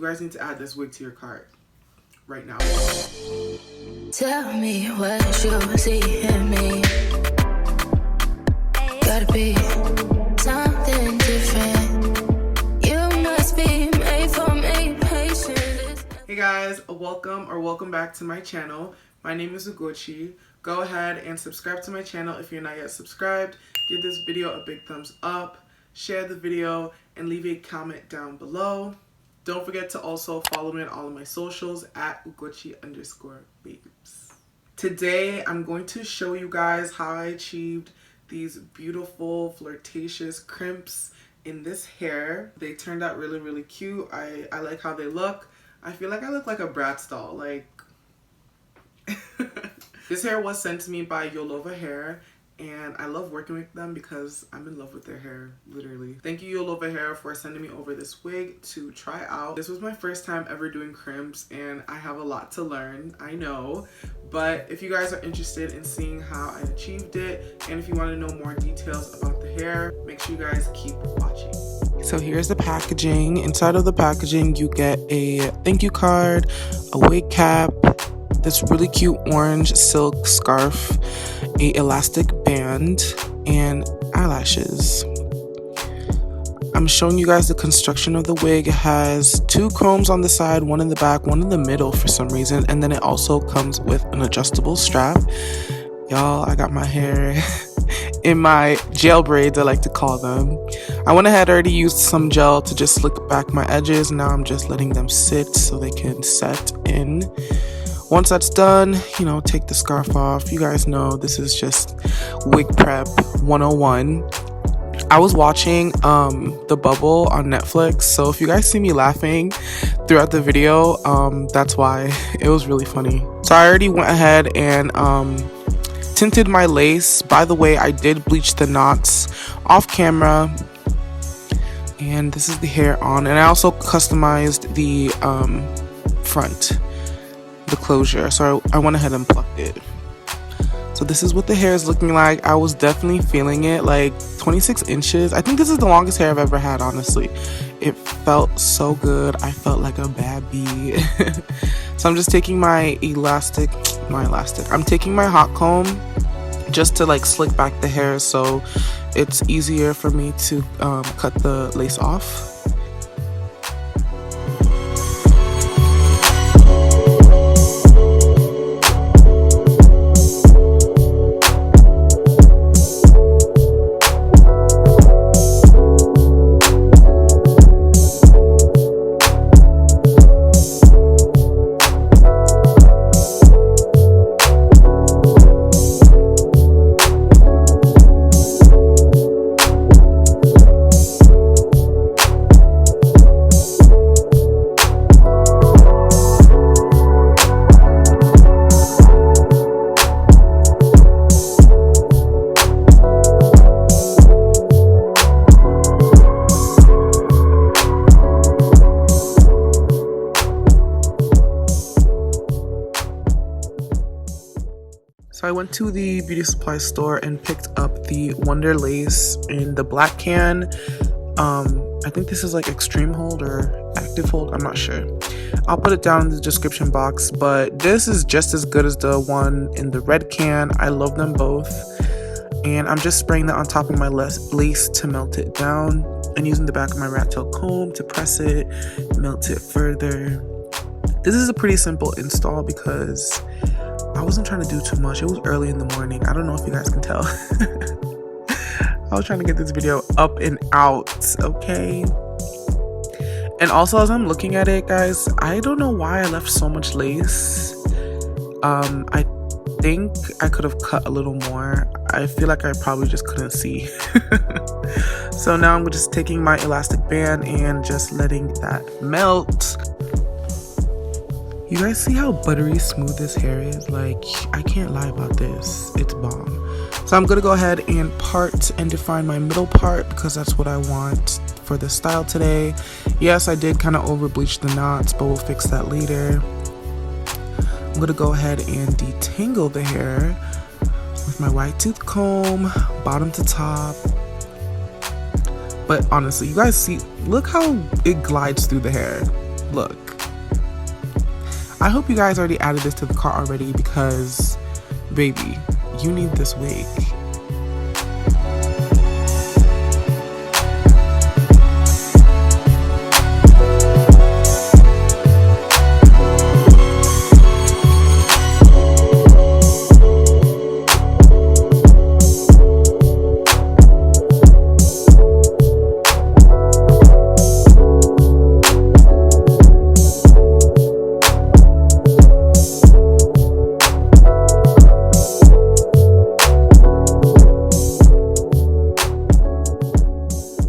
You guys need to add this wig to your cart right now. Tell me what you see in me. Gotta be something different. You must be made for me, patient. Hey guys, welcome back to my channel. My name is Ugochi. Go ahead and subscribe to my channel if you're not yet subscribed. Give this video a big thumbs up, share the video, and leave a comment down below. Don't forget to also follow me on all of my socials at Ugochi_babes. Today, I'm going to show you guys how I achieved these beautiful, flirtatious crimps in this hair. They turned out really, really cute. I like how they look. I feel like I look like a Bratz doll. Like, this hair was sent to me by Yolova Hair. And I love working with them because I'm in love with their hair, literally. Thank you, Yolova Hair, for sending me over this wig to try out. This was my first time ever doing crimps, and I have a lot to learn, I know. But if you guys are interested in seeing how I achieved it, and if you want to know more details about the hair, make sure you guys keep watching. So here's the packaging. Inside of the packaging, you get a thank you card, a wig cap, this really cute orange silk scarf, a elastic band, and eyelashes. I'm showing you guys the construction of the wig. It has 2 combs on the side, 1 in the back, 1 in the middle for some reason, and then it also comes with an adjustable strap. Y'all, I got my hair in my gel braids, I like to call them. I went ahead, already used some gel to just slick back my edges. Now I'm just letting them sit so they can set in. Once that's done, you know, take the scarf off. You guys know this is just wig prep 101. I was watching The Bubble on Netflix, so if you guys see me laughing throughout the video, that's why. It was really funny. So I already went ahead and tinted my lace. By the way, I did bleach the knots off camera. And this is the hair on. And I also customized the front, the closure, so I went ahead and plucked it. So this is what the hair is looking like. I was definitely feeling it. Like 26 inches, I think this is the longest hair I've ever had, honestly. It felt so good. I felt like a bad bee. So I'm just taking my I'm taking my hot comb just to like slick back the hair so it's easier for me to cut the lace off. So I went to the beauty supply store and picked up the Wonder Lace in the black can. I think this is like extreme hold or active hold, I'm not sure. I'll put it down in the description box, but this is just as good as the one in the red can. I love them both. And I'm just spraying that on top of my lace to melt it down, and using the back of my rat tail comb to press it, melt it further. This is a pretty simple install because I wasn't trying to do too much. It was early in the morning. I don't know if you guys can tell. I was trying to get this video up and out, okay? And also, as I'm looking at it, guys, I don't know why I left so much lace. I think I could have cut a little more. I feel like I probably just couldn't see. So now I'm just taking my elastic band and just letting that melt. You guys see how buttery smooth this hair is? Like, I can't lie about this. It's bomb. So I'm gonna go ahead and part and define my middle part because that's what I want for the style today. Yes, I did kind of over bleach the knots, but we'll fix that later. I'm gonna go ahead and detangle the hair with my white tooth comb, bottom to top. But honestly, you guys see, look how it glides through the hair. look. I hope you guys already added this to the cart already because, baby, you need this wig.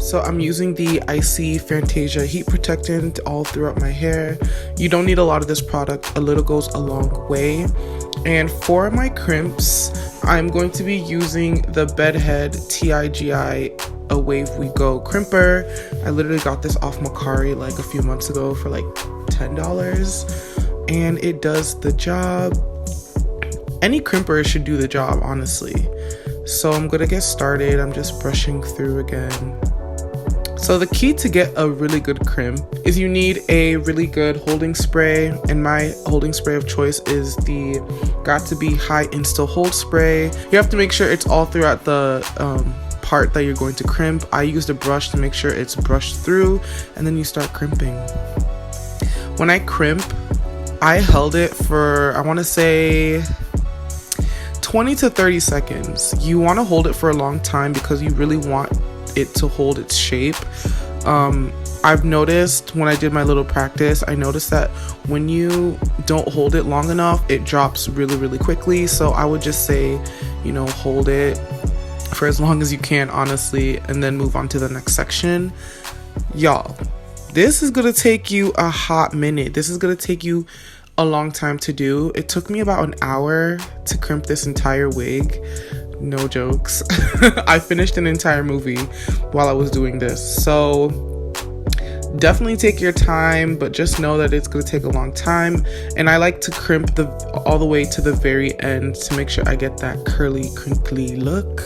So I'm using the Icy Fantasia heat protectant all throughout my hair. You don't need a lot of this product. A little goes a long way. And for my crimps, I'm going to be using the Bedhead TIGI Away We Go crimper. I literally got this off Macari like a few months ago for like $10. And it does the job. Any crimper should do the job, honestly. So I'm gonna get started. I'm just brushing through again. So the key to get a really good crimp is you need a really good holding spray, and my holding spray of choice is the Got To Be High Insta Hold Spray. You have to make sure it's all throughout the part that you're going to crimp. I used a brush to make sure it's brushed through, and then you start crimping. When I crimp, I held it for, I want to say 20 to 30 seconds. You want to hold it for a long time because you really want it to hold its shape. I've noticed when I did my little practice, I noticed that when you don't hold it long enough, it drops really quickly. So I would just say, you know, hold it for as long as you can, honestly, and then move on to the next section. Y'all, this is gonna take you a hot minute. This is gonna take you a long time to do. It took me about an hour to crimp this entire wig. No jokes. I finished an entire movie while I was doing this. So definitely take your time, but just know that it's going to take a long time. And I like to crimp all the way to the very end to make sure I get that curly, crinkly look.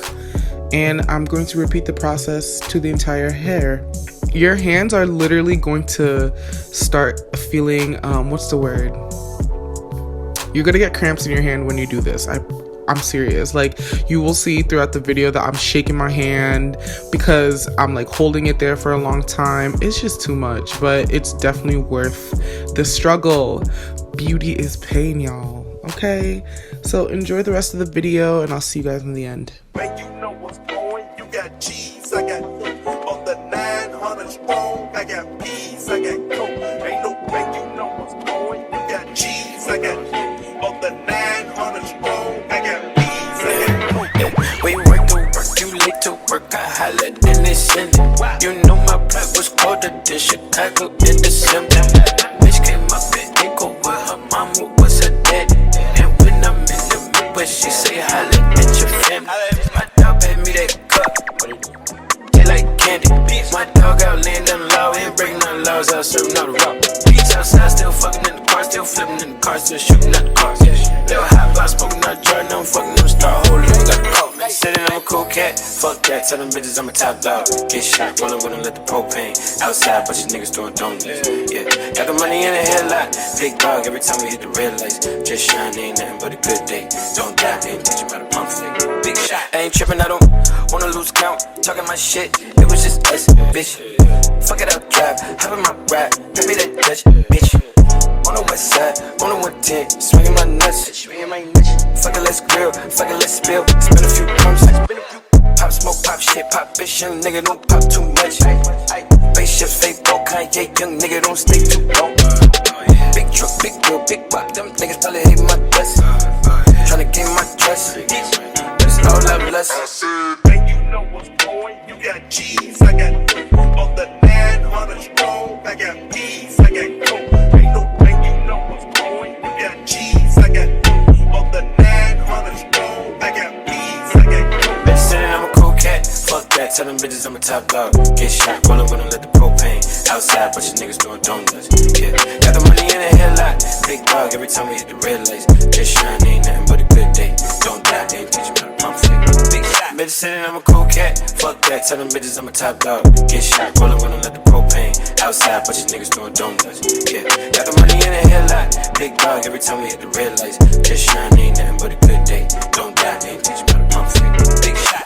And I'm going to repeat the process to the entire hair. Your hands are literally going to start feeling, what's the word? You're going to get cramps in your hand when you do this. I'm serious. Like, you will see throughout the video that I'm shaking my hand because I'm like holding it there for a long time. It's just too much, but it's definitely worth the struggle. Beauty is pain, y'all. Okay, so enjoy the rest of the video and I'll see you guys in the end. Man, you know what's going. You got cheese, I got on the 900 strong. I got peas, I got coke. Ain't no way you know what's going. You got cheese, I got on the 900 strong. I got peas, I got coke. We work to work, you late to work. I hollered and it's in it. You know my blood was colder than Chicago in December. Bitch came up and ankle with her mama was her dad. And when I'm in the Midwest, she say holla at your family. My dog paid me that cup, they like candy. My dog out laying down the law, ain't breaking none of laws, out serving all the rock. Beach outside, still fucking in the car, still flipping in the car, still shooting at the cars. Little hot box, smoking out jar, no fucking them star holding, got the call. Sitting on a cool cat, fuck that, tell them bitches I'm a top dog. Get shot, rollin' with them, let the propane outside, bunch of niggas doing donuts. Yeah, got the money in the headlock, big dog every time we hit the red lights. Just shine, ain't nothing but a good day. Don't die, they ain't teach you how to pump stick. Big shot, I ain't trippin', I don't wanna lose count. Talking my shit, it was just us, bitch. Fuck it up, drive, hop in my ride, pay me that Dutch, bitch. On the west side, on the 110, swinging my nuts. Fuck it, let's grill, fuck it, let's spill. Spin a few crumbs, pop smoke, pop shit, pop bitch, young nigga don't pop too much. Spaceships, fake ball, Kanye, young nigga don't stay too long. Big truck, big wheel, big bop, them niggas probably hate my guts. Tryna gain my trust, but it's all love lust. Man, you know what's going. You got cheese, I got on the 900 strong. I got peas, I got coke. Ain't no way you know what's going. You got cheese, I got on the 900 strong. I got peas, I got coke. Bitch sitting, I'm a cool cat. Fuck that, tell them bitches I'm a top dog. Get shot, rollin' with them, let the propane outside, bunch of niggas doing donuts. Yeah, got the money in the headlock, big dog every time we hit the red lights. Just shine, ain't nothing but a good day. Don't die, they ain't teach me how to pump stick. Big shot, bitches saying I'm a cool cat. Fuck that, tell them bitches I'm a top dog. Get shot, rollin' with them, let the propane. Outside, bunch of niggas doing donuts. Yeah, got the money in a headlight. Big dog every time we hit the red lights. Just shine, ain't nothing but a good day. Don't die, nigga, teach me how to pump fake. Big shot.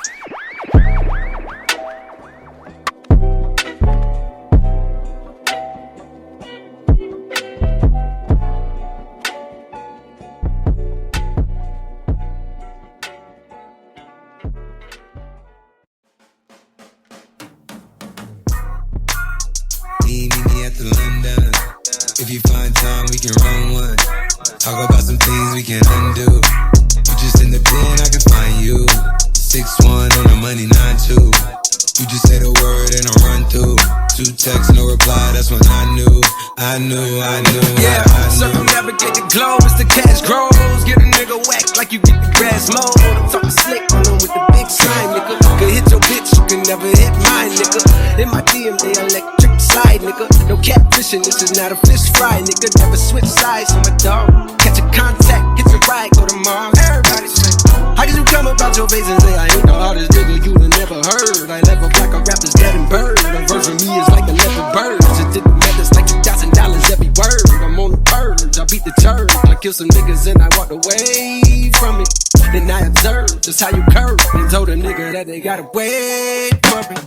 Meet me at the London. If you find time, we can run one. Talk about some things we can undo. You just in the pen, I can find you. 6'1" on the money, 9'2". You just say the word and I'll run through. 2 texts, no reply, that's when I knew. Yeah, circumnavigate the globe as the cash grows. Get a nigga whack like you get the grass mowed. I'm talking slick on them with the big sign, nigga. Could hit your bitch, you can never hit mine, nigga. In my DM, they electric slide, nigga. No catfishing, this is not a fish fry, nigga. Never switch sides on my dog. Catch a contact, get your ride, go to Mars. Everybody say, how could you come about your face and say I ain't the hardest nigga you done never heard? I never black a rapper's dead and bird. A verse for me is like a leopard bird. Just did the methods like $2,000 every word. I'm on the purge, I beat the church. I kill some niggas and I walked away from it. Then I observed just how you curve and told a nigga that they gotta wait for me.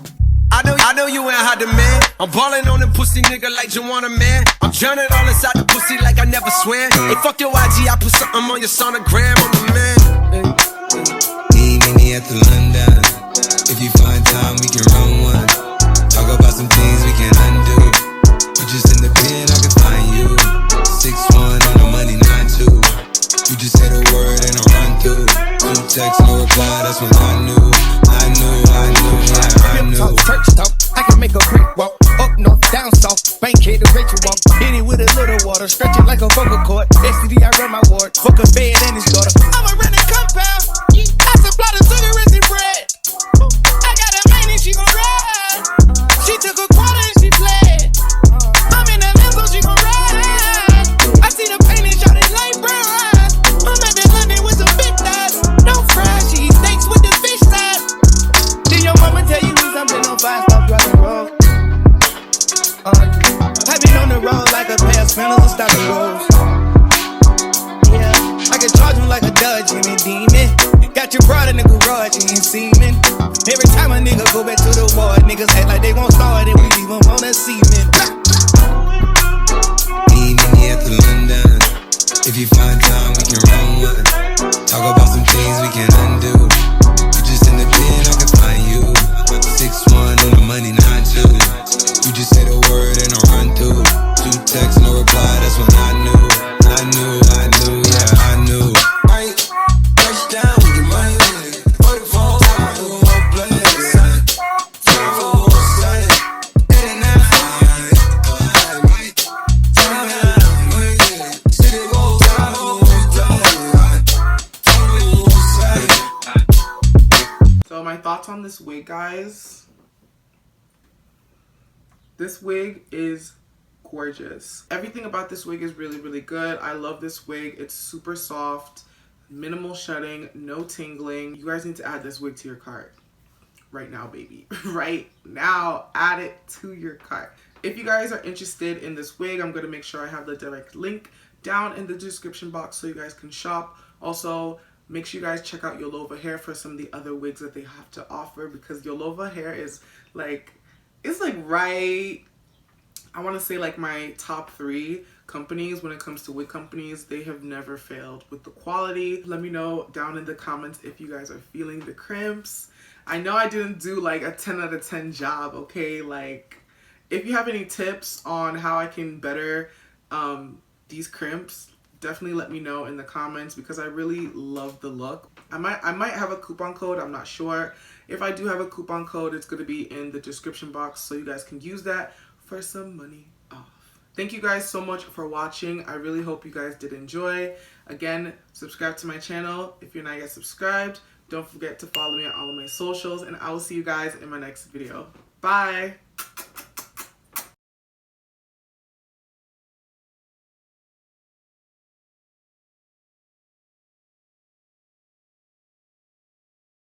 I know you ain't hot demand. I'm ballin' on them pussy nigga like Joanna, man. I'm drowning all inside the pussy like I never swam. Hey, fuck your IG, I put something on your sonogram. I'm the man. Meet me at the London. If you find time, we can run one. Talk about some things we can undo. You just in the pen, I can find you. 6'1" on the money, 9'2". You just say the word and I'll run through. 2 texts, no reply, that's when I knew. First off, I can make a brick walk. Up north, down south, bank head to Rachel walk. Hit it with a little water, stretch it like a vocal cord. STD, I run my ward. Fuck a bed and his daughter. I'm a running compound. I supply the cigarettes and bread. I got a man and she gon' ride. She took a quarter and she fled. I'm in the limo, she gon' ride. I see the pain and shot it like brown. I'm at the London with some big thighs. No fries, she eat steaks with the fish thighs. Did your mama tell you he's something on 5-star driving road? I've been on the road like a pair of spinners and stopping rolls. Yeah, I can charge him like a Dodge and a demon. Got your brother in the garage and semen. Every time a nigga go back to the war, niggas act like they won't start and we leave them on the cement. Meet me at the London. If you find time, we can run one. Talk about some things we can undo. You just in the pen, I can find you. 6'1" on the money, 9'2". You just say the word and I'll run through. 2 texts, no reply, that's when I knew. Right, touchdown, we get money with it. For the phone, I do one play. So my thoughts on this wig, guys. This wig is gorgeous. Everything about this wig is really, really good. I love this wig. It's super soft, minimal shedding, no tingling. You guys need to add this wig to your cart. Right now, baby. Right now, add it to your cart. If you guys are interested in this wig, I'm going to make sure I have the direct link down in the description box so you guys can shop. Also, make sure you guys check out Yolova Hair for some of the other wigs that they have to offer, because Yolova Hair is like, it's like right, I want to say like my top 3 companies when it comes to wig companies. They have never failed with the quality. Let me know down in the comments if you guys are feeling the crimps. I know I didn't do like a 10 out of 10 job, okay? Like, if you have any tips on how I can better these crimps, definitely let me know in the comments, because I really love the look. I might have a coupon code, I'm not sure. If I do have a coupon code, it's going to be in the description box so you guys can use that for some money off. Thank you guys so much for watching. I really hope you guys did enjoy. Again, subscribe to my channel if you're not yet subscribed. Don't forget to follow me on all of my socials, and I will see you guys in my next video. Bye!